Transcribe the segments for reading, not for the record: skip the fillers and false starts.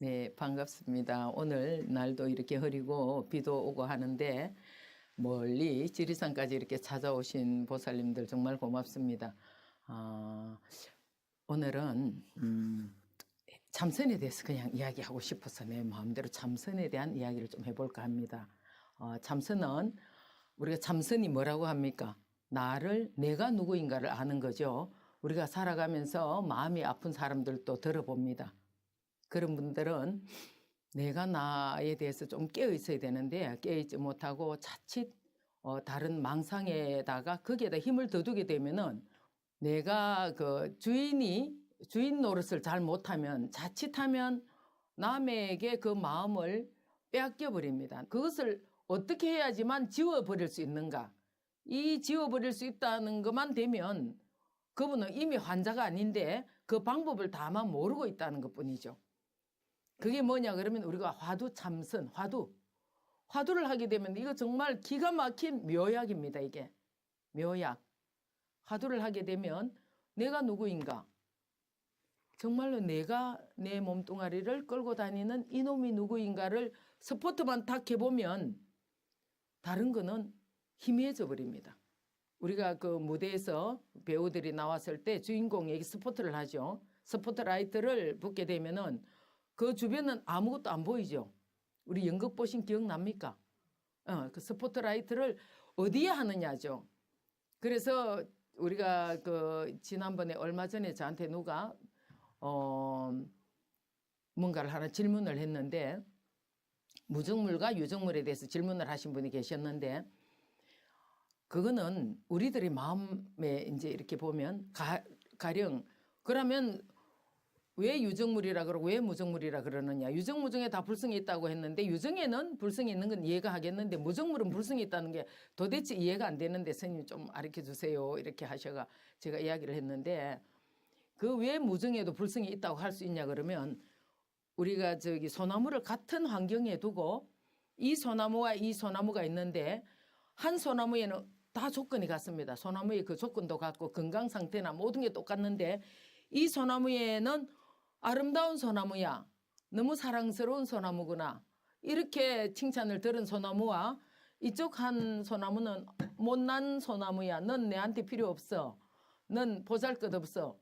네, 반갑습니다. 오늘 날도 이렇게 흐리고 비도 오고 하는데 멀리 지리산까지 이렇게 찾아오신 보살님들 정말 고맙습니다. 아, 오늘은 참선에 대해서 그냥 이야기하고 싶어서 내 마음대로 참선에 대한 이야기를 좀 해볼까 합니다. 참선은 우리가 참선이 뭐라고 합니까? 내가 누구인가를 아는 거죠. 우리가 살아가면서 마음이 아픈 사람들도 들어봅니다. 그런 분들은 내가 나에 대해서 좀 깨어 있어야 되는데 깨어있지 못하고 자칫 다른 망상에다가 거기에다 힘을 더 두게 되면은 내가 주인 노릇을 잘 못하면 자칫하면 남에게 그 마음을 빼앗겨 버립니다. 그것을 어떻게 해야지만 지워버릴 수 있는가? 이 지워버릴 수 있다는 것만 되면 그분은 이미 환자가 아닌데 그 방법을 다만 모르고 있다는 것 뿐이죠. 그게 뭐냐 그러면 우리가 화두 참선, 화두를 하게 되면 이거 정말 기가 막힌 묘약입니다. 이게 묘약. 화두를 하게 되면 내가 누구인가, 정말로 내가 내 몸뚱아리를 끌고 다니는 이놈이 누구인가를 스포트만 딱 해보면 다른 거는 희미해져 버립니다. 우리가 그 무대에서 배우들이 나왔을 때 주인공에게 스포트를 하죠. 스포트라이트를 붙게 되면은 그 주변은 아무것도 안 보이죠. 우리 연극 보신 기억납니까? 그 스포트라이트를 어디에 하느냐죠. 그래서 우리가 지난번에 얼마 전에 저한테 누가 뭔가를 하나 질문을 했는데 무정물과 유정물에 대해서 질문을 하신 분이 계셨는데 그거는 우리들의 마음에 이제 이렇게 보면 가령 그러면 왜 유정물이라 그러고 왜 무정물이라 그러느냐. 유정무정에 다 불성이 있다고 했는데 유정에는 불성이 있는 건 이해가 하겠는데 무정물은 불성이 있다는 게 도대체 이해가 안 되는데 스님 좀 가르쳐 주세요. 이렇게 하셔가 제가 이야기를 했는데 그 왜 무정에도 불성이 있다고 할 수 있냐 그러면 우리가 소나무를 같은 환경에 두고 이 소나무와 이 소나무가 있는데 한 소나무에는 다 조건이 같습니다. 소나무의 그 조건도 같고 건강 상태나 모든 게 똑같는데 이 소나무에는 아름다운 소나무야. 너무 사랑스러운 소나무구나. 이렇게 칭찬을 들은 소나무와 이쪽 한 소나무는 못난 소나무야. 넌 내한테 필요 없어. 넌 보잘것없어.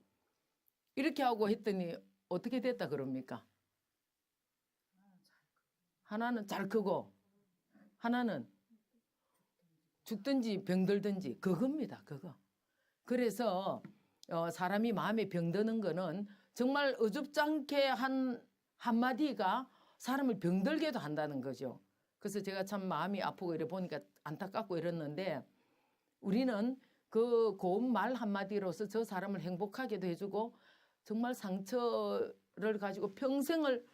이렇게 하고 했더니 어떻게 됐다 그럽니까? 하나는 잘 크고 하나는 죽든지 병들든지 그겁니다. 그거. 그래서 사람이 마음에 병드는 거는 정말 어줍잖게 한마디가 사람을 병들게도 한다는 거죠. 그래서 제가 참 마음이 아프고 이래 보니까 안타깝고 이랬는데 우리는 그 고운 말 한마디로서 저 사람을 행복하게도 해주고 정말 상처를 가지고 평생을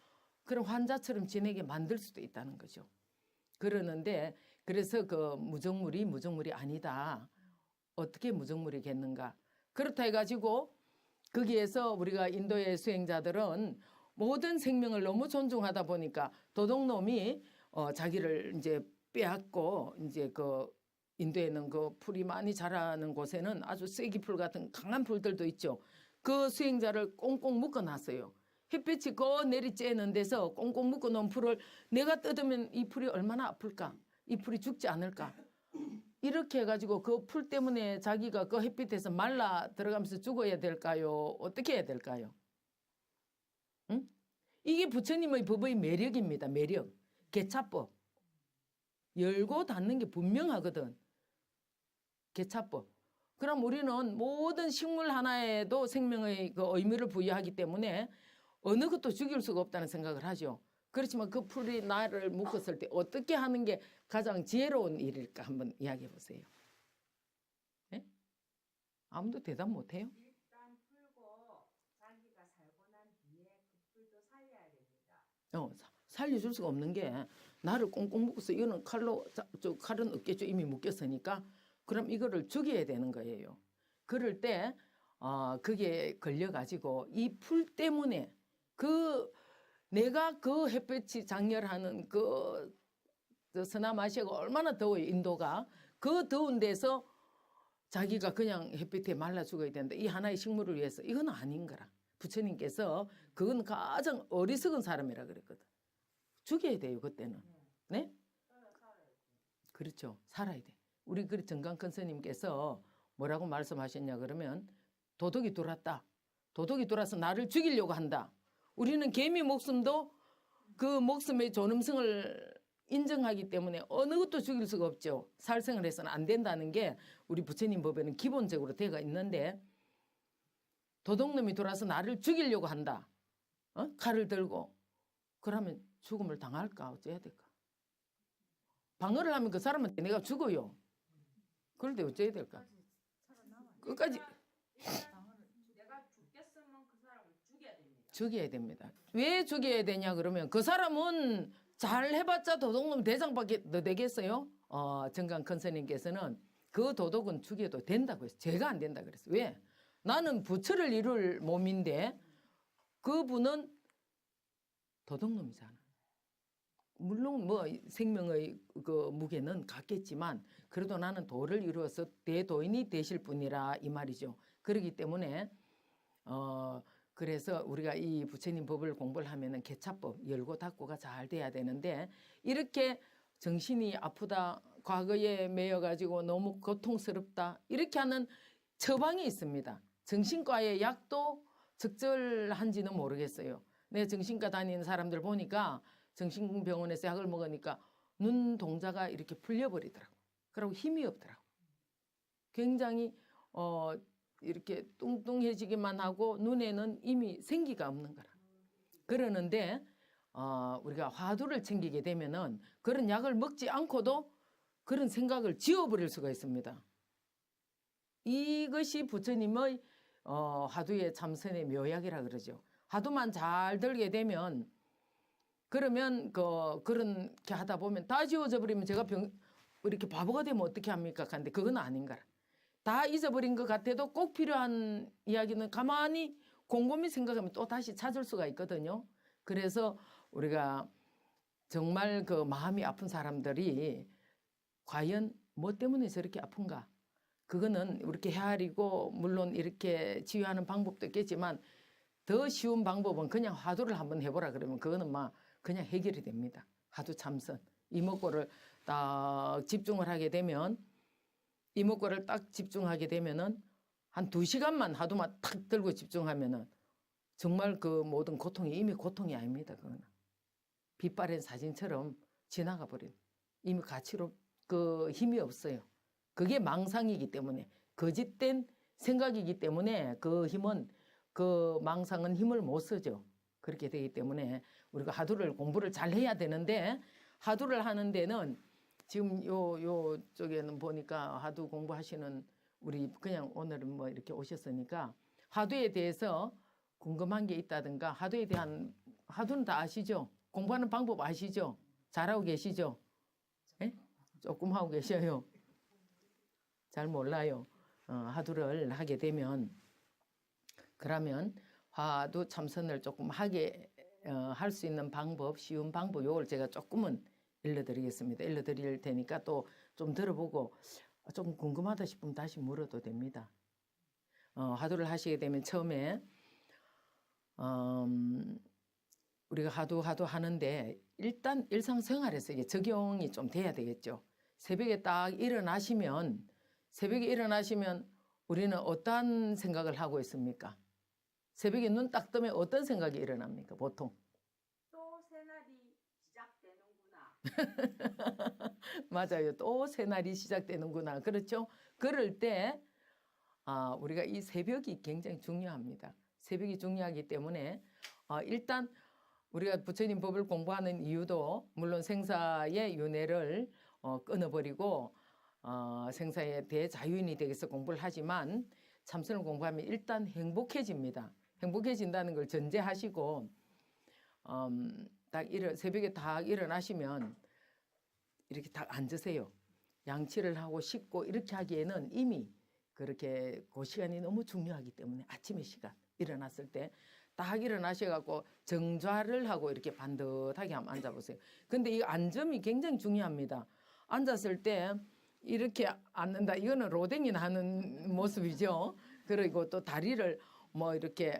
그런 환자처럼 지내게 만들 수도 있다는 거죠. 그러는데 그래서 그 무정물이 아니다. 어떻게 무정물이겠는가. 그렇다 해가지고 거기에서 우리가 인도의 수행자들은 모든 생명을 너무 존중하다 보니까 도둑놈이 자기를 이제 빼앗고 이제 인도에는 그 풀이 많이 자라는 곳에는 아주 쐐기풀 같은 강한 풀들도 있죠. 그 수행자를 꽁꽁 묶어놨어요. 햇빛이 내리쬐는 데서 꽁꽁 묶어놓은 풀을 내가 뜯으면 이 풀이 얼마나 아플까? 이 풀이 죽지 않을까? 이렇게 해가지고 그 풀 때문에 자기가 그 햇빛에서 말라 들어가면서 죽어야 될까요? 어떻게 해야 될까요? 응? 이게 부처님의 법의 매력입니다. 매력. 개차법. 열고 닫는 게 분명하거든. 개차법. 그럼 우리는 모든 식물 하나에도 생명의 그 의미를 부여하기 때문에 어느 것도 죽일 수가 없다는 생각을 하죠. 그렇지만 그 풀이 나를 묶었을 때 어떻게 하는 게 가장 지혜로운 일일까 한번 이야기해 보세요. 네? 아무도 대답 못해요? 일단 풀고 자기가 살고 난 뒤에 그 풀도 살려야 됩니다. 살려줄 수가 없는 게 나를 꽁꽁 묶어서 이거는 칼은 없겠죠. 이미 묶였으니까. 그럼 이거를 죽여야 되는 거예요. 그럴 때 그게 걸려가지고 이 풀 때문에 내가 그 햇볕이 장렬하는 서남아시아가 얼마나 더워요. 인도가. 그 더운 데서 자기가 그냥 햇빛에 말라 죽어야 된다. 이 하나의 식물을 위해서. 이건 아닌 거라. 부처님께서 그건 가장 어리석은 사람이라 그랬거든. 죽여야 돼요 그때는. 네? 그렇죠. 살아야 돼. 우리 그 정강큰 스님께서 뭐라고 말씀하셨냐 그러면 도둑이 들어왔다. 도둑이 들어와서 나를 죽이려고 한다. 우리는 개미 목숨도 그 목숨의 존엄성을 인정하기 때문에 어느 것도 죽일 수가 없죠. 살생을 해서는 안 된다는 게 우리 부처님 법에는 기본적으로 되어 있는데 도둑놈이 들어와서 나를 죽이려고 한다. 칼을 들고 그러면 죽음을 당할까 어째야 될까? 방어를 하면 그 사람한테 내가 죽어요. 그럴 때 어째야 될까? 끝까지 내가 죽겠으면 그 사람을 죽여야 됩니다. 죽여야 됩니다. 왜 죽여야 되냐 그러면 그 사람은 잘 해봤자 도둑놈 대장밖에 더 되겠어요? 정강 큰 스님께서는 그 도둑은 죽여도 된다고 했어요. 죄가 안 된다 그랬어요. 왜? 나는 부처를 이룰 몸인데 그분은 도둑놈이잖아. 물론 뭐 생명의 그 무게는 같겠지만 그래도 나는 도를 이루어서 대도인이 되실 분이라 이 말이죠. 그렇기 때문에 그래서 우리가 이 부처님 법을 공부를 하면은 개차법 열고 닫고가 잘 돼야 되는데 이렇게 정신이 아프다 과거에 매여 가지고 너무 고통스럽다 이렇게 하는 처방이 있습니다. 정신과의 약도 적절한지는 모르겠어요. 내 정신과 다니는 사람들 보니까 정신병원에서 약을 먹으니까 눈 동자가 이렇게 풀려버리더라고. 그리고 힘이 없더라고. 굉장히 이렇게 뚱뚱해지기만 하고 눈에는 이미 생기가 없는 거라. 그러는데 우리가 화두를 챙기게 되면은 그런 약을 먹지 않고도 그런 생각을 지워버릴 수가 있습니다. 이것이 부처님의 화두의 참선의 묘약이라 그러죠. 화두만 잘 들게 되면 그러면 그렇게 하다 보면 다 지워져 버리면 제가 이렇게 바보가 되면 어떻게 합니까? 근데 그건 아닌 거라. 다 잊어버린 것 같아도 꼭 필요한 이야기는 가만히 곰곰이 생각하면 또 다시 찾을 수가 있거든요. 그래서 우리가 정말 그 마음이 아픈 사람들이 과연 뭐 때문에 저렇게 아픈가? 그거는 이렇게 헤아리고 물론 이렇게 치유하는 방법도 있겠지만 더 쉬운 방법은 그냥 화두를 한번 해보라 그러면 그거는 막 그냥 해결이 됩니다. 화두 참선. 이목구를 딱 집중을 하게 되면 이목구를 딱 집중하게 되면은 한 2시간만 화두만 탁 들고 집중하면은 정말 그 모든 고통이 이미 고통이 아닙니다. 그거는 빛바랜 사진처럼 지나가 버린 이미 가치로 그 힘이 없어요. 그게 망상이기 때문에 거짓된 생각이기 때문에 그 힘은 그 망상은 힘을 못 쓰죠. 그렇게 되기 때문에 우리가 화두를 공부를 잘 해야 되는데 화두를 하는 데는 지금 요 쪽에는 보니까 화두 공부하시는 우리 그냥 오늘은 뭐 이렇게 오셨으니까 화두에 대해서 궁금한 게 있다든가 화두에 대한 화두는 다 아시죠? 공부하는 방법 아시죠? 잘하고 계시죠? 예? 조금 하고 계셔요. 잘 몰라요. 화두를 하게 되면 그러면 화두 참선을 조금 하게 할 수 있는 방법, 쉬운 방법 요걸 제가 조금은 일러드리겠습니다. 일러드릴 테니까 또 좀 들어보고 좀 궁금하다 싶으면 다시 물어도 됩니다. 화두를 하시게 되면 처음에 우리가 화두 하는데 일단 일상생활에서 이게 적용이 좀 돼야 되겠죠. 새벽에 일어나시면 우리는 어떠한 생각을 하고 있습니까? 새벽에 눈 딱 뜨면 어떤 생각이 일어납니까? 보통. 또 새날이 시작되는구나. 맞아요. 또 새날이 시작되는구나. 그렇죠? 그럴 때 우리가 이 새벽이 굉장히 중요합니다. 새벽이 중요하기 때문에 일단 우리가 부처님 법을 공부하는 이유도 물론 생사의 윤회를 끊어버리고 생사의 대자유인이 되기 위해서 공부를 하지만 참선을 공부하면 일단 행복해집니다. 행복해진다는 걸 전제하시고 새벽에 딱 일어나시면 이렇게 딱 앉으세요. 양치를 하고 씻고 이렇게 하기에는 이미 그렇게 그 시간이 너무 중요하기 때문에 아침의 시간 일어났을 때 딱 일어나셔갖고 정좌를 하고 이렇게 반듯하게 한번 앉아보세요. 근데 이 앉음이 굉장히 중요합니다. 앉았을 때 이렇게 앉는다. 이거는 로댕이나 하는 모습이죠. 그리고 또 다리를 뭐 이렇게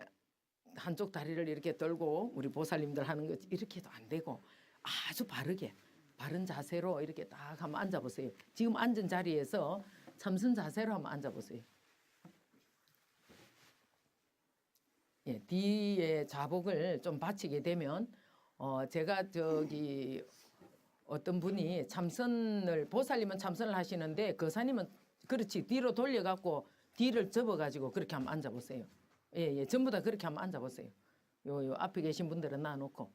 한쪽 다리를 이렇게 들고 우리 보살님들 하는 것 이렇게도 안 되고 아주 바르게 바른 자세로 이렇게 딱 한번 앉아보세요. 지금 앉은 자리에서 참선 자세로 한번 앉아보세요. 예, 뒤에 자복을 좀 받치게 되면 제가 저기 어떤 분이 참선을 보살님은 참선을 하시는데 거사님은 그렇지 뒤로 돌려갖고 뒤를 접어가지고 그렇게 한번 앉아보세요. 예, 전부 다 그렇게 한번 앉아보세요. 요 앞에 계신 분들은 놔놓고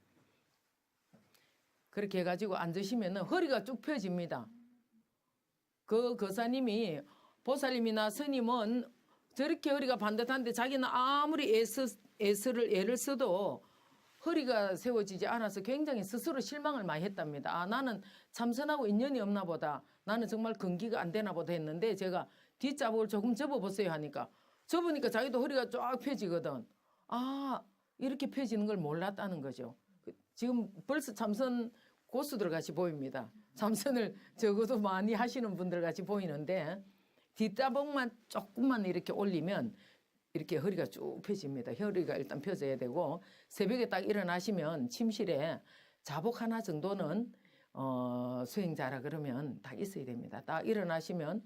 그렇게 해가지고 앉으시면은 허리가 쭉 펴집니다. 그 거사님이 보살님이나 스님은 저렇게 허리가 반듯한데 자기는 아무리 애를 써도 허리가 세워지지 않아서 굉장히 스스로 실망을 많이 했답니다. 아, 나는 참선하고 인연이 없나 보다. 나는 정말 근기가 안 되나 보다 했는데 제가 뒷자복을 조금 접어보세요 하니까 접으니까 자기도 허리가 쫙 펴지거든. 아, 이렇게 펴지는 걸 몰랐다는 거죠. 지금 벌써 참선 고수들 같이 보입니다. 참선을 적어도 많이 하시는 분들 같이 보이는데 뒷자복만 조금만 이렇게 올리면 이렇게 허리가 쭉 펴집니다. 허리가 일단 펴져야 되고 새벽에 딱 일어나시면 침실에 자복 하나 정도는 수행자라 그러면 딱 있어야 됩니다. 딱 일어나시면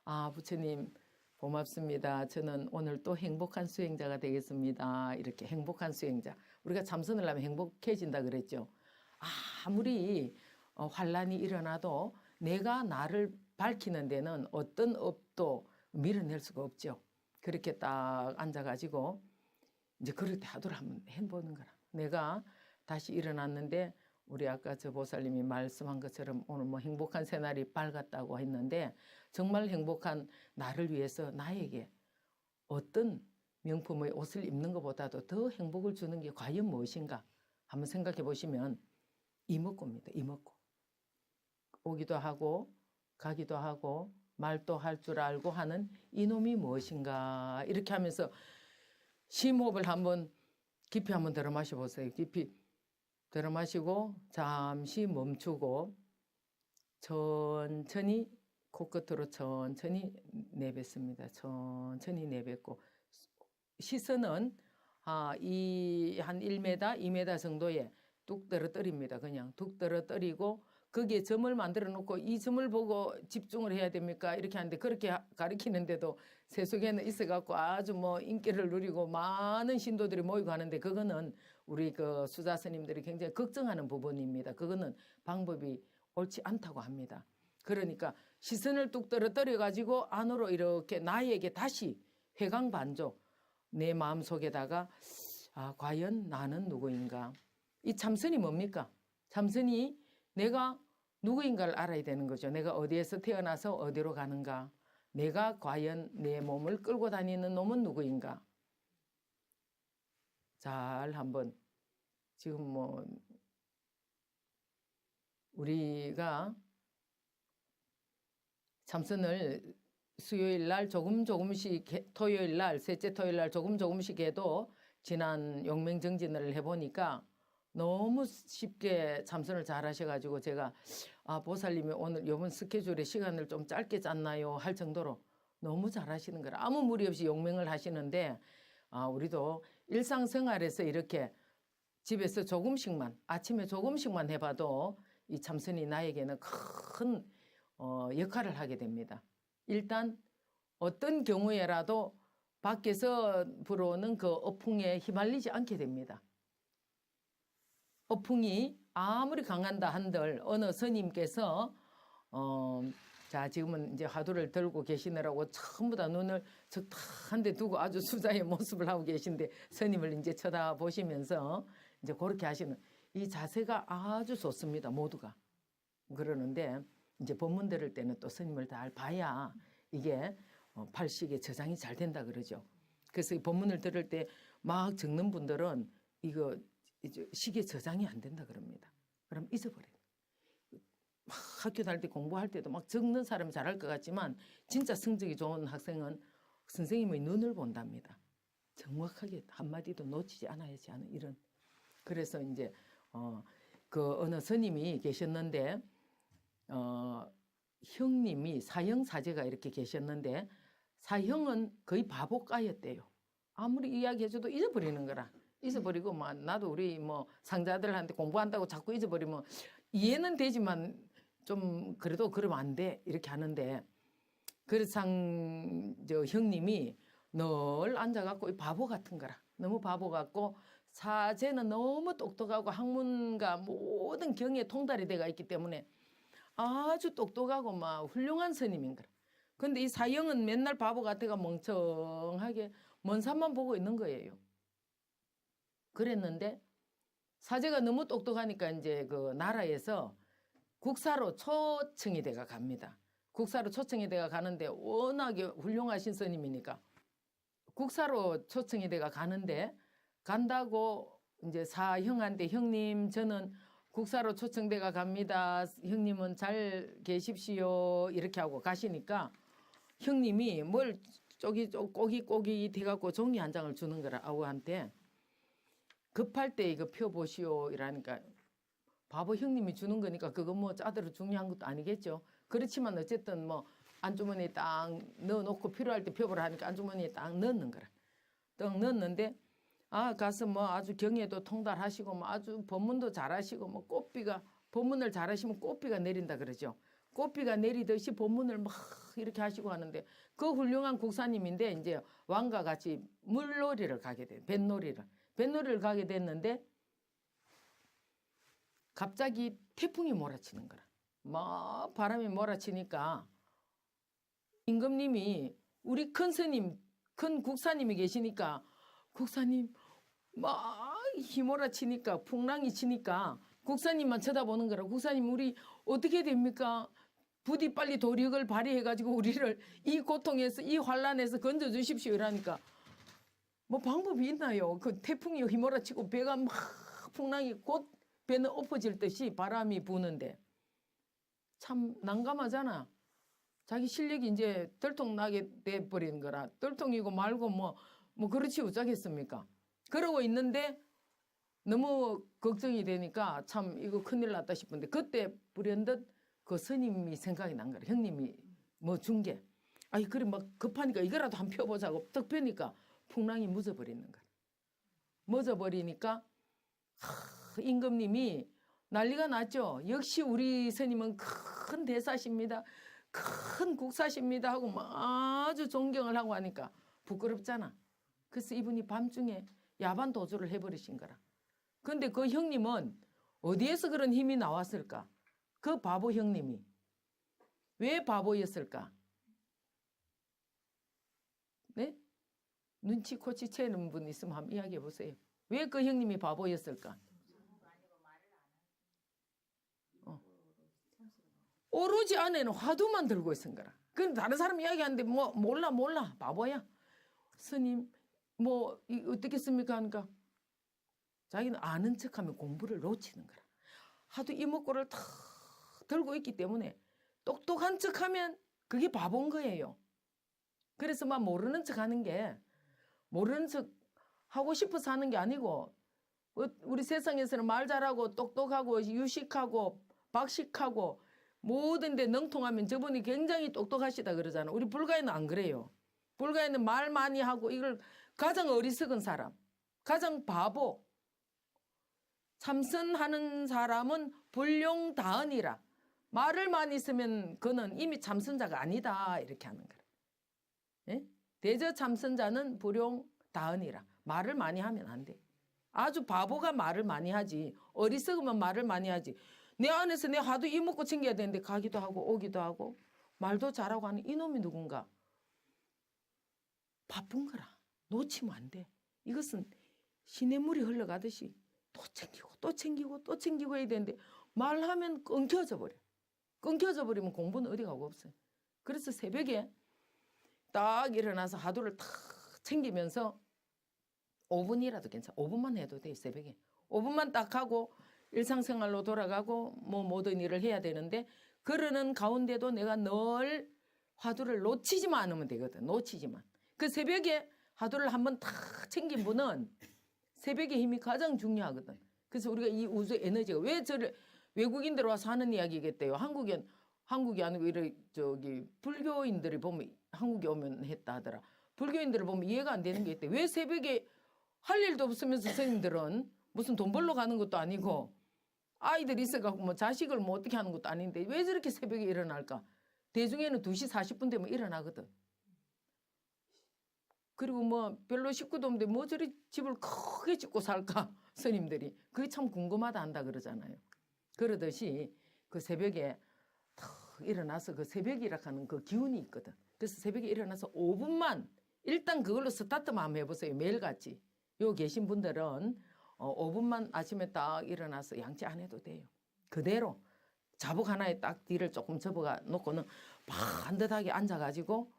아, 부처님 고맙습니다. 저는 오늘 또 행복한 수행자가 되겠습니다. 이렇게 행복한 수행자. 우리가 참선을 하면 행복해진다 그랬죠. 아무리 환란이 일어나도 내가 나를 밝히는 데는 어떤 업도 밀어낼 수가 없죠. 그렇게 딱 앉아가지고 이제 그럴 때 하도록 한번 해보는 거라. 내가 다시 일어났는데 우리 아까 저 보살님이 말씀한 것처럼 오늘 뭐 행복한 새날이 밝았다고 했는데 정말 행복한 나를 위해서 나에게 어떤 명품의 옷을 입는 것보다도 더 행복을 주는 게 과연 무엇인가 한번 생각해 보시면 이목구입니다. 이목구. 오기도 하고 가기도 하고 말도 할 줄 알고 하는 이놈이 무엇인가 이렇게 하면서 심호흡을 한번 깊이 한번 들어 마셔 보세요. 깊이 들어 마시고 잠시 멈추고 천천히 코끝으로 천천히 내뱉습니다. 천천히 내뱉고 시선은 이 한 1m, 2m 정도에 뚝 떨어뜨립니다. 그냥 뚝 떨어뜨리고 거기에 점을 만들어 놓고 이 점을 보고 집중을 해야 됩니까? 이렇게 하는데 그렇게 가르치는데도 세속에는 있어갖고 아주 뭐 인기를 누리고 많은 신도들이 모이고 하는데 그거는 우리 그 수자 스님들이 굉장히 걱정하는 부분입니다. 그거는 방법이 옳지 않다고 합니다. 그러니까 시선을 뚝 떨어뜨려 가지고 안으로 이렇게 나에게 다시 회광반조 내 마음속에다가 과연 나는 누구인가? 이 참선이 뭡니까? 참선이 내가 누구인가를 알아야 되는 거죠. 내가 어디에서 태어나서 어디로 가는가? 내가 과연 내 몸을 끌고 다니는 놈은 누구인가? 잘 한번 지금 뭐 우리가 참선을 수요일 날 조금씩 토요일 날 셋째 토요일 날 조금씩 해도 지난 용맹정진을 해보니까 너무 쉽게 참선을 잘 하셔가지고 제가 보살님이 오늘 이번 스케줄에 시간을 좀 짧게 짰나요 할 정도로 너무 잘 하시는 거라 아무 무리 없이 용맹을 하시는데 우리도 일상생활에서 이렇게 집에서 조금씩만 아침에 조금씩만 해봐도 이 참선이 나에게는 큰 역할을 하게 됩니다. 일단 어떤 경우에라도 밖에서 불어오는 그 어풍에 휘말리지 않게 됩니다. 어풍이 아무리 강한다 한들 어느 스님께서 자 지금은 이제 화두를 들고 계시느라고 전부 다 눈을 적당한 데 두고 아주 수자의 모습을 하고 계신데 스님을 이제 쳐다보시면서 이제 그렇게 하시는 이 자세가 아주 좋습니다. 모두가 그러는데 이제 법문 들을 때는 또 스님을 잘 봐야 이게 팔식에 저장이 잘 된다 그러죠. 그래서 이 법문을 들을 때 막 적는 분들은 이거 이제 시계 저장이 안 된다 그럽니다. 그럼 잊어버려요. 막 학교 다닐 때 공부할 때도 막 적는 사람이 잘할 것 같지만 진짜 성적이 좋은 학생은 선생님의 눈을 본답니다. 정확하게 한마디도 놓치지 않아야지 하는 이런. 그래서 이제 그 어느 스님이 계셨는데 형님이 사형 사제가 이렇게 계셨는데 사형은 거의 바보가였대요. 아무리 이야기해줘도 잊어버리는 거라. 잊어버리고 막 나도 우리 뭐 상자들한테 공부한다고 자꾸 잊어버리면 이해는 되지만 좀 그래도 그러면 안 돼 이렇게 하는데 그래서 저 형님이 늘 앉아갖고 바보 같은 거라 너무 바보 같고 사제는 너무 똑똑하고 학문과 모든 경에 통달이 돼가 있기 때문에 아주 똑똑하고 막 훌륭한 스님인 거라. 근데 이 사형은 맨날 바보 같아가 멍청하게 먼 산만 보고 있는 거예요. 그랬는데 사제가 너무 똑똑하니까 이제 그 나라에서 국사로 초청이 돼가 갑니다. 국사로 초청이 돼가 가는데 워낙에 훌륭하신 스님이니까 국사로 초청이 돼가 가는데 간다고 이제 사형한테 형님 저는 국사로 초청돼가 갑니다. 형님은 잘 계십시오. 이렇게 하고 가시니까 형님이 뭘 꼬기 돼갖고 종이 한 장을 주는 거라 아우한테 급할 때 이거 펴보시오 이러니까 바보 형님이 주는 거니까 그거 뭐 짜대로 중요한 것도 아니겠죠. 그렇지만 어쨌든 뭐 안주머니에 딱 넣어놓고 필요할 때 펴보라 하니까 안주머니에 딱 넣는 거라. 딱 넣었는데 아 가서 뭐 아주 경애도 통달하시고 뭐 아주 법문도 잘하시고 뭐 꽃비가 법문을 잘하시면 꽃비가 내린다 그러죠. 꽃비가 내리듯이 법문을 막 이렇게 하시고 하는데 그 훌륭한 국사님인데 이제 왕과 같이 물놀이를 가게 돼. 뱃놀이를 가게 됐는데 갑자기 태풍이 몰아치는 거라. 막 바람이 몰아치니까 임금님이 우리 큰 스님, 큰 국사님이 계시니까 국사님 막 휘몰아치니까 풍랑이 치니까 국사님만 쳐다보는 거라. 국사님 우리 어떻게 됩니까? 부디 빨리 도력을 발휘해가지고 우리를 이 고통에서 이 환란에서 건져주십시오 이러니까 뭐 방법이 있나요? 그 태풍이 휘몰아치고 배가 막 풍랑이 곧 배는 엎어질 듯이 바람이 부는데 참 난감하잖아. 자기 실력이 이제 들통나게 돼버린 거라. 들통이고 말고 뭐 그렇지 어쩌겠습니까? 그러고 있는데 너무 걱정이 되니까 참 이거 큰일 났다 싶은데 그때 불현듯 그 스님이 생각이 난 거라. 형님이 뭐 준 게. 아이 그래 막 급하니까 이거라도 한 펴보자고 딱 펴니까 풍랑이 묻어버리는 거라. 묻어버리니까 임금님이 난리가 났죠. 역시 우리 스님은 큰 대사십니다. 큰 국사십니다 하고 막 아주 존경을 하고 하니까 부끄럽잖아. 그래서 이분이 밤중에 야반 도주를 해버리신 거라. 근데 그 형님은 어디에서 그런 힘이 나왔을까? 그 바보 형님이 왜 바보였을까? 네? 눈치 코치 채는 분 있으면 한번 이야기해 보세요. 왜 그 형님이 바보였을까? 오로지 안에는 화두만 들고 있은 거라. 그럼 다른 사람 이야기하는데 뭐 몰라 바보야. 스님 뭐 어떻겠습니까 하니까 자기는 아는 척하면 공부를 놓치는 거라. 하도 이목구를 탁 들고 있기 때문에 똑똑한 척하면 그게 바본 거예요. 그래서 막 모르는 척하는 게 모르는 척 하고 싶어서 하는 게 아니고 우리 세상에서는 말 잘하고 똑똑하고 유식하고 박식하고 모든 데 능통하면 저분이 굉장히 똑똑하시다 그러잖아. 우리 불가에는 안 그래요. 불가에는 말 많이 하고 이걸 가장 어리석은 사람, 가장 바보, 참선하는 사람은 불용다언이라. 말을 많이 쓰면 그는 이미 참선자가 아니다 이렇게 하는 거라. 예? 대저 참선자는 불용다언이라. 말을 많이 하면 안 돼. 아주 바보가 말을 많이 하지. 어리석으면 말을 많이 하지. 내 안에서 내 하도 이먹고 챙겨야 되는데 가기도 하고 오기도 하고 말도 잘하고 하는 이놈이 누군가. 바쁜 거라. 놓치면 안 돼. 이것은 시냇물이 흘러가듯이 또 챙기고 또 챙기고 또 챙기고 해야 되는데 말하면 끊겨져 버려. 끊겨져 버리면 공부는 어디 가고 없어요. 그래서 새벽에 딱 일어나서 하도를 탁 챙기면서 5분이라도 괜찮아. 5분만 해도 돼. 새벽에 5분만 딱 하고 일상생활로 돌아가고 뭐 모든 일을 해야 되는데 그러는 가운데도 내가 늘 화두를 놓치지만 않으면 되거든. 놓치지만. 그 새벽에 화두를 한번 탁 챙긴 분은 새벽의 힘이 가장 중요하거든. 그래서 우리가 이 우주 에너지가 왜 저를 외국인들 와서 하는 이야기겠대요. 한국이 아니고 이런 저기 불교인들이 보면 한국에 오면 했다 하더라. 불교인들을 보면 이해가 안 되는 게 있대. 왜 새벽에 할 일도 없으면서 스님들은 무슨 돈 벌러 가는 것도 아니고 아이들 있어갖고 뭐 자식을 뭐 어떻게 하는 것도 아닌데 왜 저렇게 새벽에 일어날까? 대중에는 2시 40분 되면 일어나거든. 그리고 뭐 별로 식구도 없는데 뭐 저리 집을 크게 짓고 살까? 스님들이. 그게 참 궁금하다 한다 그러잖아요. 그러듯이 그 새벽에 탁 일어나서 그 새벽이라 하는 그 기운이 있거든. 그래서 새벽에 일어나서 5분만 일단 그걸로 스타트만 한번 해보세요. 매일같이. 요 계신 분들은 5분만 아침에 딱 일어나서 양치 안 해도 돼요. 그대로 자복 하나에 딱 뒤를 조금 접어가 놓고는 반듯하게 앉아가지고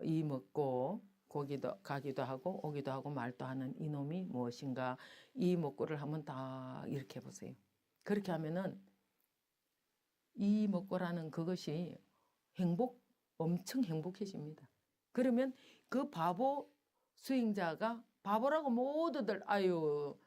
이 먹고 고기도 가기도 하고 오기도 하고 말도 하는 이놈이 무엇인가 이 먹고를 한번 딱 이렇게 해보세요. 그렇게 하면은 이 먹고라는 그것이 엄청 행복해집니다. 그러면 그 바보 수행자가 바보라고 모두들 아유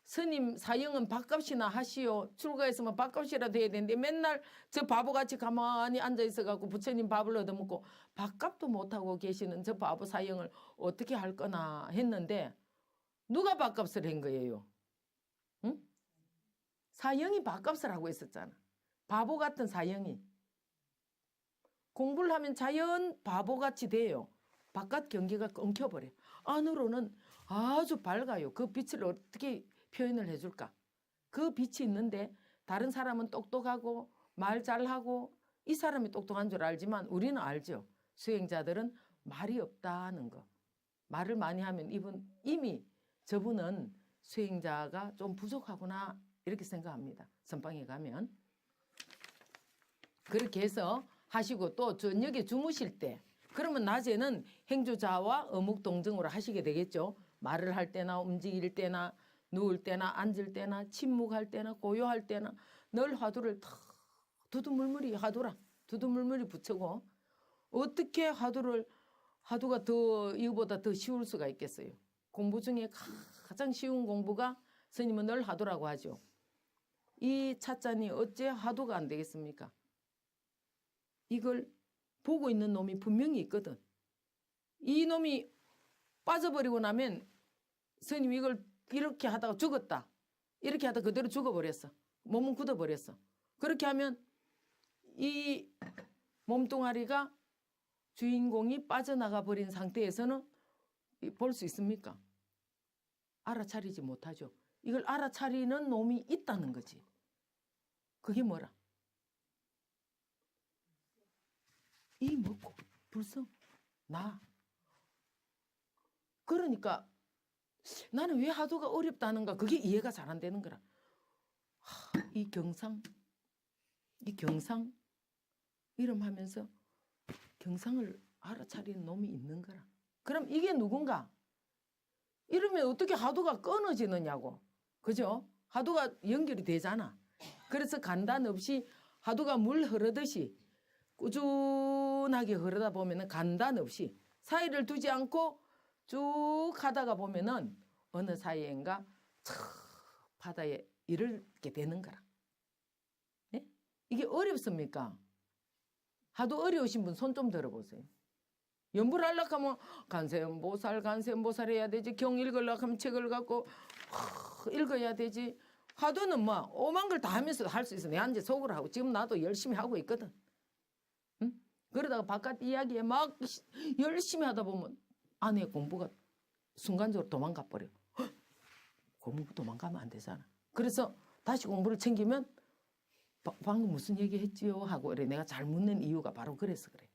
스님 사형은 밥값이나 하시오. 출가했으면 밥값이라도 해야 되는데 맨날 저 바보같이 가만히 앉아있어갖고 부처님 밥을 얻어먹고 밥값도 못하고 계시는 저 바보 사형을 어떻게 할 거나 했는데 누가 밥값을 한 거예요? 응? 사형이 밥값을 하고 있었잖아. 바보 같은 사형이. 공부를 하면 자연 바보같이 돼요. 바깥 경계가 끊겨버려. 안으로는 아주 밝아요. 그 빛을 어떻게 표현을 해줄까? 그 빛이 있는데 다른 사람은 똑똑하고 말 잘하고 이 사람이 똑똑한 줄 알지만 우리는 알죠. 수행자들은 말이 없다는 거. 말을 많이 하면 이미 저분은 수행자가 좀 부족하구나 이렇게 생각합니다. 선방에 가면. 그렇게 해서 하시고 또 저녁에 주무실 때 그러면 낮에는 행주자와 어묵동정으로 하시게 되겠죠. 말을 할 때나 움직일 때나 누울 때나 앉을 때나 침묵할 때나 고요할 때나 늘 화두를 탁 두두물물이 두두물물이 붙이고 어떻게 화두가 더 이거보다 더 쉬울 수가 있겠어요. 공부 중에 가장 쉬운 공부가 스님은 늘 화두라고 하죠. 이 찻잔이 어째 화두가 안 되겠습니까? 이걸 보고 있는 놈이 분명히 있거든. 이 놈이 빠져버리고 나면 스님 이걸 이렇게 하다가 죽었다. 이렇게 하다가 그대로 죽어버렸어. 몸은 굳어버렸어. 그렇게 하면 이 몸뚱아리가 주인공이 빠져나가 버린 상태에서는 볼 수 있습니까? 알아차리지 못하죠. 이걸 알아차리는 놈이 있다는 거지. 그게 뭐라? 이 먹고 불성 나. 그러니까 나는 왜 화두가 어렵다는가 그게 이해가 잘 안 되는 거라. 이 경상 이름하면서 경상을 알아차리는 놈이 있는 거라. 그럼 이게 누군가? 이러면 어떻게 화두가 끊어지느냐고. 그죠? 화두가 연결이 되잖아. 그래서 간단 없이 화두가 물 흐르듯이 꾸준하게 흐르다 보면은 간단 없이 사이를 두지 않고 쭉 하다가 보면은 어느 사이엔가 참 바다에 이르게 되는 거라. 네? 이게 어렵습니까? 하도 어려우신 분 손 좀 들어보세요. 연불 하려고 하면 간세음보살 해야 되지. 경 읽으려고 하면 책을 갖고 읽어야 되지. 화두는 뭐 오만 걸 다 하면서 할 수 있어. 내 앉아 속으로 하고 지금 나도 열심히 하고 있거든. 응? 그러다가 바깥 이야기에 막 열심히 하다 보면 안에 공부가 순간적으로 도망가 버려. 공부 도망가면 안 되잖아. 그래서 다시 공부를 챙기면 방금 무슨 얘기 했지요? 하고 그래. 내가 잘 묻는 이유가 바로 그래서 그래.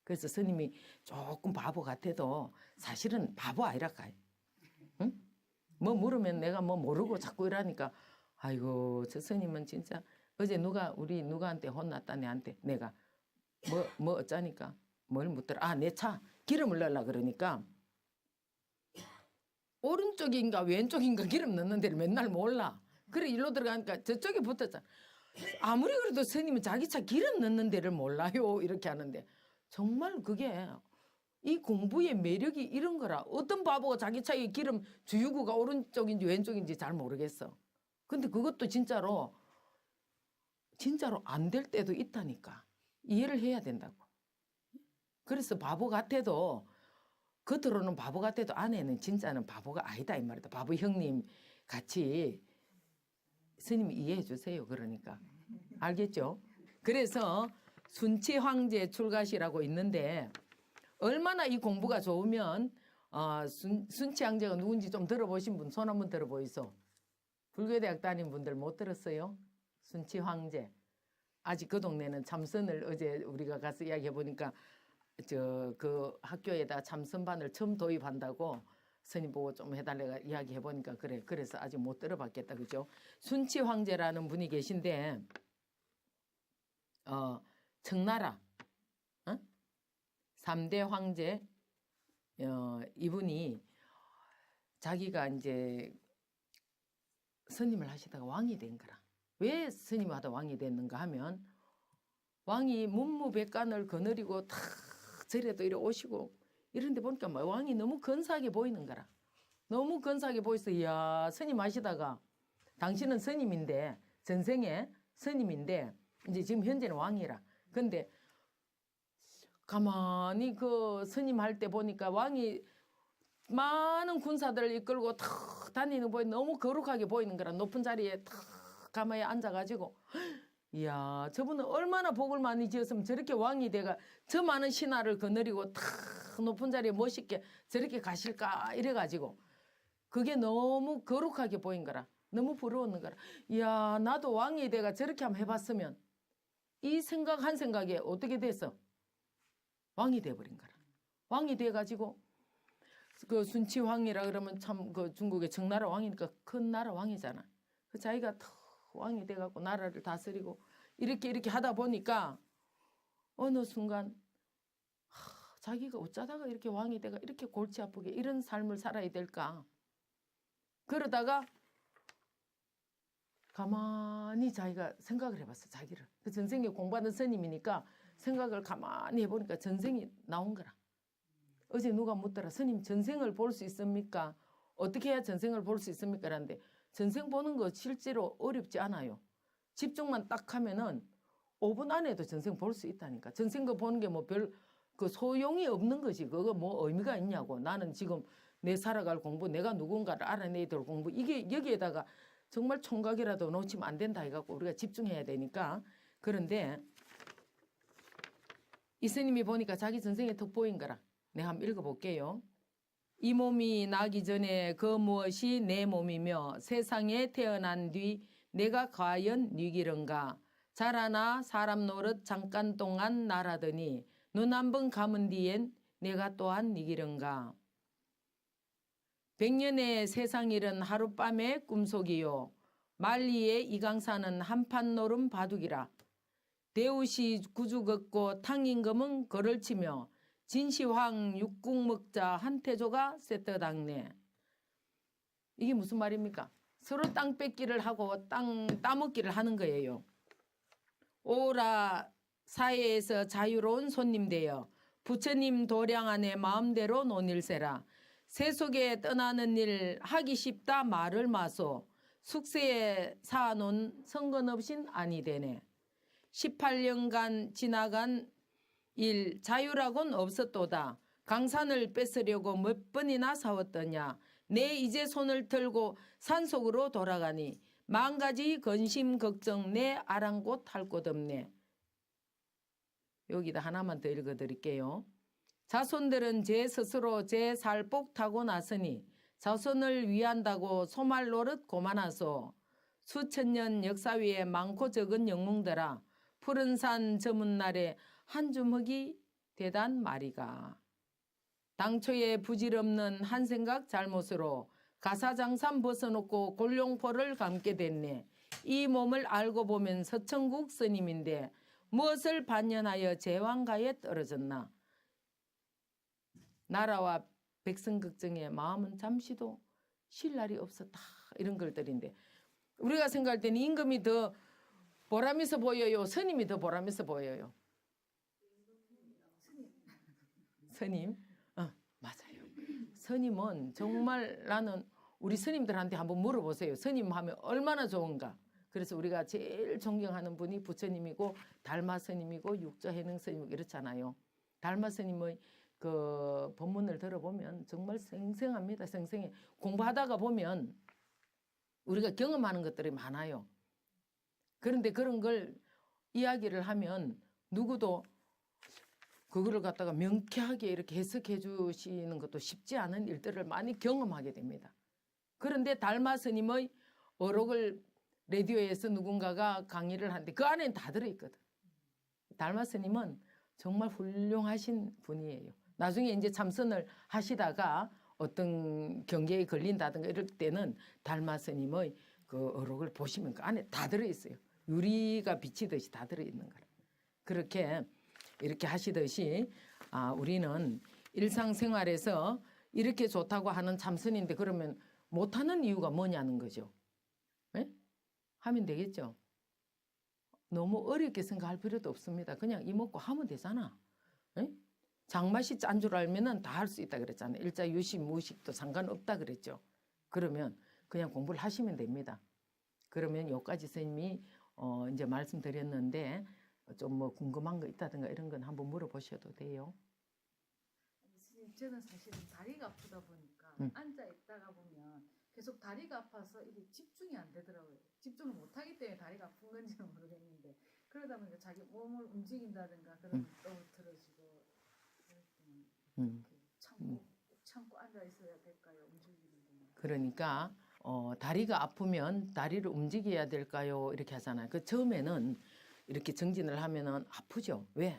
그래서 스님이 조금 바보 같아도 사실은 바보 아니라까요. 응? 뭐 물으면 내가 뭐 모르고 자꾸 이러니까 아이고 저 스님은 진짜 어제 우리 누가한테 혼났다 내한테 내가 뭐 어쩌니까 뭘 묻더라. 내 차 기름을 넣으려 그러니까 오른쪽인가 왼쪽인가 기름 넣는 데를 맨날 몰라. 그래 일로 들어가니까 저쪽에 붙었잖아. 아무리 그래도 스님은 자기 차 기름 넣는 데를 몰라요. 이렇게 하는데 정말 그게 이 공부의 매력이 이런 거라. 어떤 바보가 자기 차에 기름 주유구가 오른쪽인지 왼쪽인지 잘 모르겠어. 근데 그것도 진짜로 안 될 때도 있다니까. 이해를 해야 된다고. 그래서 바보 같아도 겉으로는 바보 같아도 안에는 진짜는 바보가 아니다 이 말이다. 바보 형님 같이 스님 이해해 주세요. 그러니까 알겠죠? 그래서 순치 황제 출가시라고 있는데 얼마나 이 공부가 좋으면 순치 황제가 누군지 좀 들어보신 분 손 한번 들어보이소. 불교대학 다닌 분들 못 들었어요? 순치 황제. 아직 그 동네는 참선을 어제 우리가 가서 이야기해 보니까 그 학교에다 참선반을 처음 도입한다고 스님 보고 좀 해달래가 이야기해 보니까 그래. 그래서 아직 못 들어봤겠다. 그죠? 순치 황제라는 분이 계신데 청나라 3대 황제 이분이 자기가 이제 스님을 하시다가 왕이 된 거라. 왜 스님하다 왕이 됐는가 하면 왕이 문무백관을 거느리고 다 절에도 이래 오시고 이런데 보니까 뭐 왕이 너무 근사하게 보이는 거라. 너무 근사하게 보여서 이야 스님 하시다가 당신은 스님인데 전생에 스님인데 이제 지금 현재는 왕이라. 근데 가만히 그 스님 할 때 보니까 왕이 많은 군사들을 이끌고 탁 다니는 보이 너무 거룩하게 보이는 거라. 높은 자리에 탁 가만히 앉아가지고 이야 저분은 얼마나 복을 많이 지었으면 저렇게 왕이 돼가 저 많은 신하를 거느리고 탁 높은 자리에 멋있게 저렇게 가실까 이래가지고 그게 너무 거룩하게 보인 거라. 너무 부러웠는 거라. 이야 나도 왕이 돼가 저렇게 한번 해봤으면 이 생각 한 생각에 어떻게 됐어? 왕이 돼버린 거라. 왕이 돼가지고 그 순치황이라 그러면 참 그 중국의 청나라 왕이니까 큰 나라 왕이잖아. 그 자기가 왕이 돼갖고 나라를 다스리고 이렇게 하다 보니까 어느 순간 자기가 어쩌다가 이렇게 왕이 돼가 이렇게 골치 아프게 이런 삶을 살아야 될까. 그러다가 가만히 자기가 생각을 해봤어. 자기를. 그 전생에 공부하는 스님이니까 생각을 가만히 해보니까 전생이 나온 거라. 어제 누가 묻더라. 스님 전생을 볼 수 있습니까? 어떻게 해야 전생을 볼 수 있습니까? 라는데 전생 보는 거 실제로 어렵지 않아요. 집중만 딱 하면은 5분 안에도 전생 볼 수 있다니까. 전생 거 보는 게 뭐 별 그 소용이 없는 거지. 그거 뭐 의미가 있냐고. 나는 지금 내 살아갈 공부, 내가 누군가를 알아내야 될 공부. 이게 여기에다가 정말 총각이라도 놓치면 안 된다 해갖고 우리가 집중해야 되니까. 그런데 이 스님이 보니까 자기 전생에 돋보인 거라. 내가 한번 읽어볼게요. 이 몸이 나기 전에 그 무엇이 내 몸이며 세상에 태어난 뒤 내가 과연 니기른가. 자라나 사람 노릇 잠깐 동안 나라더니 눈 한 번 감은 뒤엔 내가 또한 니기른가. 100년의 세상일은 하룻밤의 꿈속이요. 만리의 이강사는 한판 노름 바둑이라. 대우시 구주 걷고 탕임금은 걸을 치며 진시황 육국 먹자 한태조가 쇠떠당네. 이게 무슨 말입니까? 서로 땅 뺏기를 하고 땅 따먹기를 하는 거예요. 오라 사회에서 자유로운 손님 되어 부처님 도량 안에 마음대로 논일세라. 세속에 떠나는 일 하기 쉽다 말을 마소. 숙세에 사놓은 성건 없인 아니 되네. 18년간 지나간 일 자유라곤 없었도다. 강산을 뺏으려고 몇 번이나 싸웠더냐. 내 이제 손을 들고 산속으로 돌아가니 만가지 근심 걱정 내 아랑곳 할 곳 없네. 여기다 하나만 더 읽어드릴게요. 자손들은 제 스스로 제 살복 타고 났으니 자손을 위한다고 소말 노릇 고만하소. 수천 년 역사 위에 많고 적은 영웅들아 푸른 산 저문 날에 한 주먹이 대단 말이가. 당초에 부질없는 한 생각 잘못으로 가사장산 벗어놓고 골룡포를 감게 됐네. 이 몸을 알고 보면 서천국 스님인데 무엇을 반연하여 제왕가에 떨어졌나. 나라와 백성 걱정에 마음은 잠시도 쉴 날이 없었다. 이런 글들인데 우리가 생각할 때는 임금이 더 보람있어 보여요? 스님이 더 보람있어 보여요? 스님? 맞아요. 스님은 정말 나는 우리 스님들한테 한번 물어보세요. 스님 하면 얼마나 좋은가. 그래서 우리가 제일 존경하는 분이 부처님이고 달마 스님이고 육조해능 스님이고 이렇잖아요. 달마 스님의 그 본문을 들어보면 정말 생생합니다. 생생해. 공부하다가 보면 우리가 경험하는 것들이 많아요. 그런데 그런 걸 이야기를 하면 누구도 그거를 갖다가 명쾌하게 이렇게 해석해 주시는 것도 쉽지 않은 일들을 많이 경험하게 됩니다. 그런데 달마 스님의 어록을 라디오에서 누군가가 강의를 하는데 그 안에는 다 들어있거든. 달마 스님은 정말 훌륭하신 분이에요. 나중에 이제 참선을 하시다가 어떤 경계에 걸린다든가 이럴 때는 달마 스님의 그 어록을 보시면 그 안에 다 들어있어요. 유리가 비치듯이 다 들어있는 거라. 그렇게 이렇게 하시듯이 우리는 일상생활에서 이렇게 좋다고 하는 참선인데 그러면 못하는 이유가 뭐냐는 거죠. 예? 하면 되겠죠. 너무 어렵게 생각할 필요도 없습니다. 그냥 이먹고 하면 되잖아. 예? 장맛이 짠 줄 알면은 다 할 수 있다 그랬잖아요. 일자 유식 무식도 상관없다 그랬죠. 그러면 그냥 공부를 하시면 됩니다. 그러면 여기까지 선생님이 이제 말씀드렸는데 좀 뭐 궁금한 거 있다든가 이런 건 한번 물어보셔도 돼요. 선생님, 저는 사실은 다리가 아프다 보니까 앉아 있다가 보면 계속 다리가 아파서 이게 집중이 안 되더라고요. 집중을 못 하기 때문에 다리가 아픈 건지는 모르겠는데 그러다 보니까 자기 몸을 움직인다든가 그러면 또 들어지고 그럴 때는 참고 앉아 있어야 될까요? 움직이는 동안. 그러니까 다리가 아프면 다리를 움직여야 될까요? 이렇게 하잖아요. 그 처음에는 이렇게 정진을 하면은 아프죠. 왜?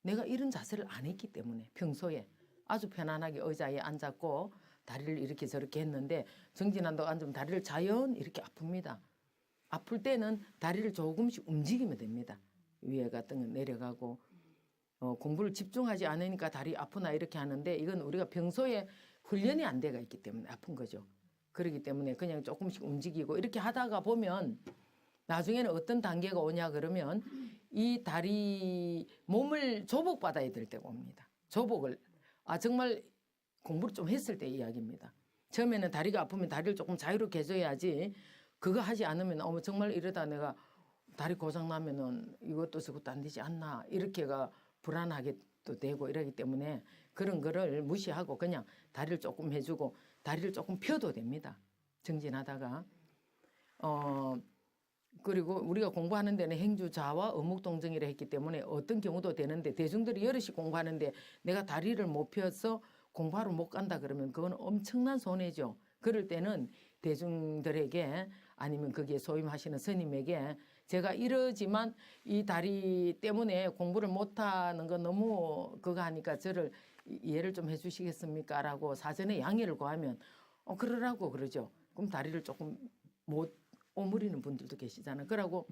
내가 이런 자세를 안 했기 때문에 평소에 아주 편안하게 의자에 앉았고 다리를 이렇게 저렇게 했는데 정진한다고 앉으면 다리를 자연 이렇게 아픕니다. 아플 때는 다리를 조금씩 움직이면 됩니다. 위에 같은 건 내려가고 공부를 집중하지 않으니까 다리 아프나 이렇게 하는데 이건 우리가 평소에 훈련이 안 돼가 있기 때문에 아픈 거죠. 그렇기 때문에 그냥 조금씩 움직이고 이렇게 하다가 보면 나중에는 어떤 단계가 오냐 그러면 이 다리 몸을 조복받아야 될 때가 옵니다. 조복을 정말 공부를 좀 했을 때 이야기입니다. 처음에는 다리가 아프면 다리를 조금 자유롭게 해줘야지 그거 하지 않으면 정말 이러다 내가 다리 고장 나면은 이것도 저것도 안 되지 않나 이렇게가 불안하게 또 되고 이러기 때문에 그런 거를 무시하고 그냥 다리를 조금 해주고 다리를 조금 펴도 됩니다. 정진하다가 그리고 우리가 공부하는 데는 행주자와 어묵동정이라 했기 때문에 어떤 경우도 되는데 대중들이 여럿이 공부하는데 내가 다리를 못 펴서 공부하러 못 간다 그러면 그건 엄청난 손해죠. 그럴 때는 대중들에게 아니면 거기에 소임하시는 스님에게 제가 이러지만 이 다리 때문에 공부를 못하는 건 너무 그거 하니까 저를 이해를 좀 해주시겠습니까? 라고 사전에 양해를 구하면 그러라고 그러죠. 그럼 다리를 조금 못 오므리는 분들도 계시잖아요. 그러고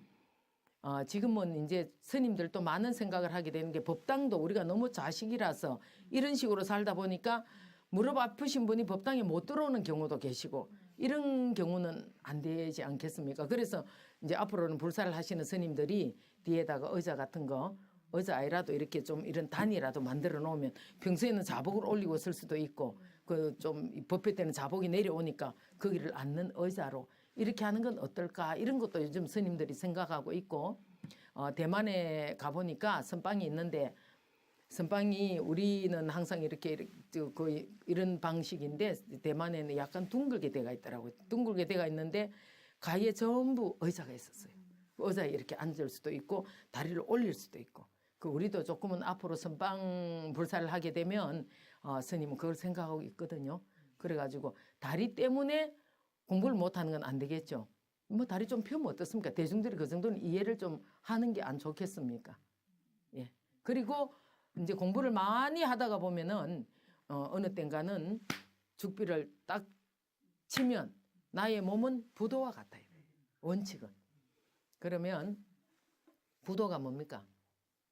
지금은 이제 스님들도 많은 생각을 하게 되는 게 법당도 우리가 너무 자식이라서 이런 식으로 살다 보니까 무릎 아프신 분이 법당에 못 들어오는 경우도 계시고 이런 경우는 안 되지 않겠습니까? 그래서 이제 앞으로는 불사를 하시는 스님들이 뒤에다가 의자 같은 거 의자에라도 이렇게 좀 이런 단이라도 만들어 놓으면 평소에는 자복을 올리고 쓸 수도 있고 그 좀 법회 때는 자복이 내려오니까 거기를 앉는 의자로 이렇게 하는 건 어떨까 이런 것도 요즘 스님들이 생각하고 있고 대만에 가보니까 선방이 있는데 선방이 우리는 항상 이렇게 거의 이런 방식인데 대만에는 약간 둥글게 돼가 있더라고요. 둥글게 돼가 있는데 가에 전부 의자가 있었어요. 의자에 이렇게 앉을 수도 있고 다리를 올릴 수도 있고 우리도 조금은 앞으로 선방 불사를 하게 되면 스님은 그걸 생각하고 있거든요. 그래가지고 다리 때문에 공부를 못하는 건 안 되겠죠. 뭐 다리 좀 펴면 어떻습니까? 대중들이 그 정도는 이해를 좀 하는 게 안 좋겠습니까? 예. 그리고 이제 공부를 많이 하다가 보면은 어느 땐가는 죽비를 딱 치면 나의 몸은 부도와 같아요. 원칙은. 그러면 부도가 뭡니까?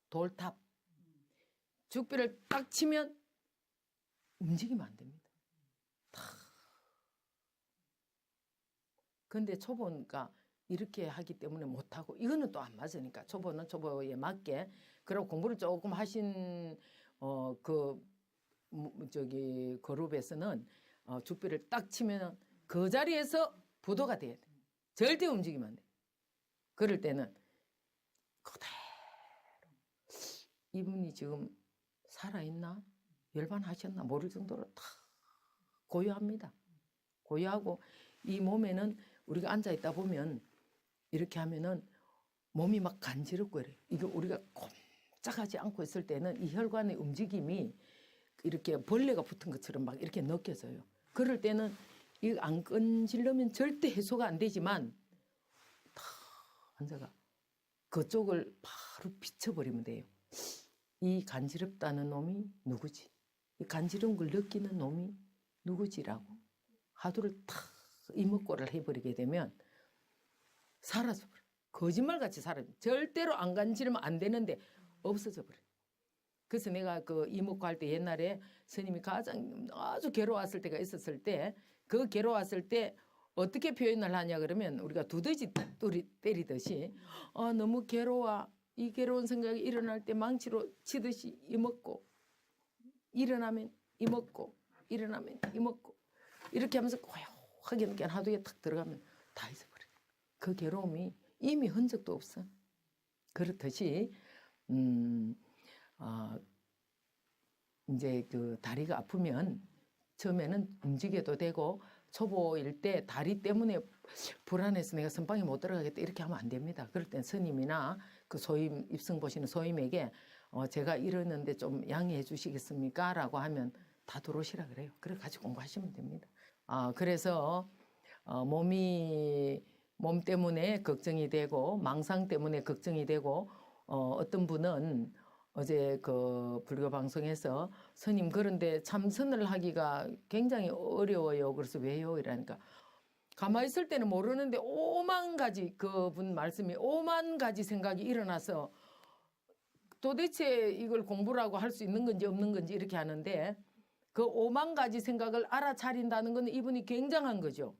돌탑. 죽비를 딱 치면 움직이면 안 됩니다. 근데 초보니까 이렇게 하기 때문에 못하고 이거는 또 안 맞으니까 초보는 초보에 맞게 그리고 공부를 조금 하신 그룹에서는 죽비를 딱 치면 그 자리에서 부도가 돼야 돼. 절대 움직이면 안 돼. 그럴 때는 그대로 이분이 지금 살아있나? 열반하셨나 모를 정도로 다 고요합니다. 고요하고 이 몸에는 우리가 앉아 있다 보면 이렇게 하면은 몸이 막 간지럽고 이래. 이거 우리가 꼼짝하지 않고 있을 때는 이 혈관의 움직임이 이렇게 벌레가 붙은 것처럼 막 이렇게 느껴져요. 그럴 때는 이 안 끈질르면 절대 해소가 안 되지만 다 앉아가 그쪽을 바로 비춰버리면 돼요. 이 간지럽다는 놈이 누구지? 이 간지러운 걸 느끼는 놈이 누구지라고 하두를 탁 이목구를 해버리게 되면 사라져버려. 거짓말같이 사라져. 절대로 안 간지르면 안 되는데 없어져 버려. 그래서 내가 그 이목구 할 때 옛날에 스님이 가장 아주 괴로웠을 때가 있었을 때 그 괴로웠을 때 어떻게 표현을 하냐 그러면 우리가 두더지 때리듯이 너무 괴로워. 이 괴로운 생각이 일어날 때 망치로 치듯이 이먹고 일어나면 이먹고 일어나면 이먹고 이렇게 하면서 고요하게 이렇게 하두에 탁 들어가면 다 잊어버려. 그 괴로움이 이미 흔적도 없어. 그렇듯이 이제 그 다리가 아프면 처음에는 움직여도 되고 초보일 때 다리 때문에 불안해서 내가 선방에 못 들어가겠다 이렇게 하면 안 됩니다. 그럴 땐 스님이나 그 소임 입성 보시는 소임에게 제가 이러는데 좀 양해해 주시겠습니까? 라고 하면 다 들어오시라 그래요. 그래 가지고 공부하시면 됩니다. 그래서 몸 때문에 걱정이 되고 망상 때문에 걱정이 되고 어떤 분은 어제 그 불교 방송에서 스님 그런데 참선을 하기가 굉장히 어려워요. 그래서 왜요? 이러니까 가만히 있을 때는 모르는데 오만 가지 그분 말씀이 오만 가지 생각이 일어나서 도대체 이걸 공부라고 할 수 있는 건지 없는 건지 이렇게 하는데 그 오만 가지 생각을 알아차린다는 건 이분이 굉장한 거죠.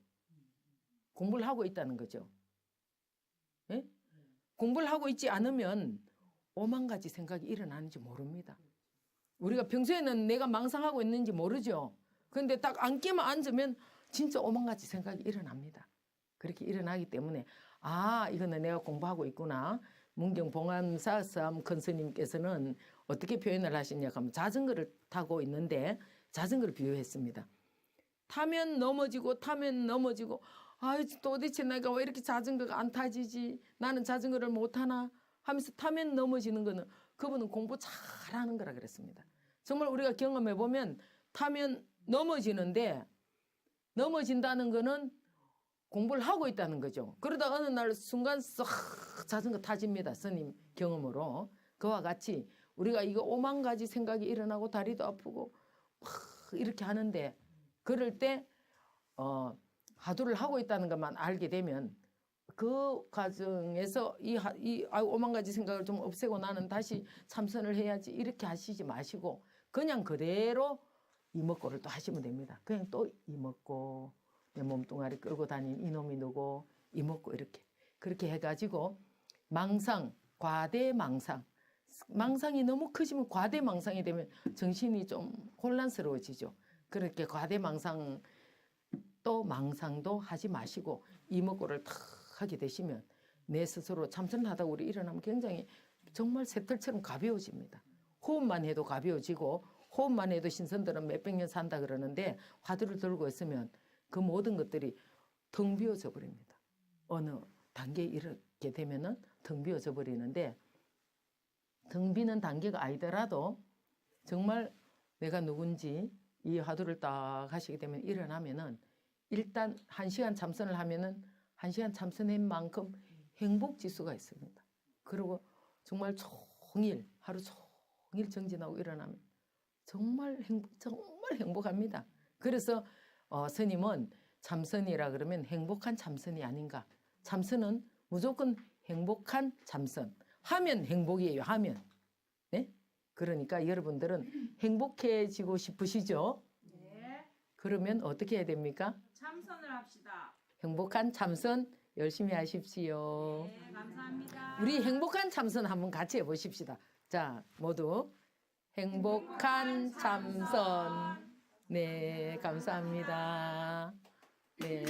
공부를 하고 있다는 거죠. 예? 공부를 하고 있지 않으면 오만 가지 생각이 일어나는지 모릅니다. 우리가 평소에는 내가 망상하고 있는지 모르죠. 그런데 딱 앉기만 앉으면 진짜 오만 가지 생각이 일어납니다. 그렇게 일어나기 때문에 이거는 내가 공부하고 있구나. 문경 봉암사삼 큰 스님께서는 어떻게 표현을 하시냐 하면 자전거를 타고 있는데 자전거를 비유했습니다. 타면 넘어지고 타면 넘어지고 도대체 내가 왜 이렇게 자전거가 안 타지지? 나는 자전거를 못 타나? 하면서 타면 넘어지는 거는 그분은 공부 잘하는 거라 그랬습니다. 정말 우리가 경험해 보면 타면 넘어지는데 넘어진다는 거는 공부를 하고 있다는 거죠. 그러다 어느 날 순간 쏙 자전거 타집니다. 스님 경험으로. 그와 같이 우리가 이거 오만 가지 생각이 일어나고 다리도 아프고 막 이렇게 하는데 그럴 때 하두를 하고 있다는 것만 알게 되면 그 과정에서 이 오만 가지 생각을 좀 없애고 나는 다시 참선을 해야지 이렇게 하시지 마시고 그냥 그대로 이먹고를 또 하시면 됩니다. 그냥 또 이먹고 내 몸뚱아리 끌고 다닌 이놈이 누구 이먹고 이렇게 그렇게 해가지고 망상, 과대망상 망상이 너무 커지면 과대망상이 되면 정신이 좀 혼란스러워지죠. 그렇게 과대망상 또 망상도 하지 마시고 이먹고를 탁 하게 되시면 내 스스로 참선하다 우리 일어나면 굉장히 정말 새털처럼 가벼워집니다. 호흡만 해도 가벼워지고 호흡만 해도 신선들은 몇백 년 산다 그러는데 화두를 들고 있으면 그 모든 것들이 텅 비어져 버립니다. 어느 단계에 이렇게 되면은 텅 비어져 버리는데 텅 비는 단계가 아니더라도 정말 내가 누군지 이 화두를 딱 하시게 되면 일어나면은 일단 1시간 참선을 하면은 1시간 참선한 만큼 행복 지수가 있습니다. 그리고 정말 종일 하루 종일 정진하고 일어나면 정말 행복합니다. 그래서 스님은 참선이라 그러면 행복한 참선이 아닌가. 참선은 무조건 행복한 참선. 하면 행복이에요. 하면. 네? 그러니까 여러분들은 행복해지고 싶으시죠? 네. 그러면 어떻게 해야 됩니까? 참선을 합시다. 행복한 참선 열심히 하십시오. 네, 감사합니다. 우리 행복한 참선 한번 같이 해보십시다. 자, 모두 행복한 참선. 네, 감사합니다. 네.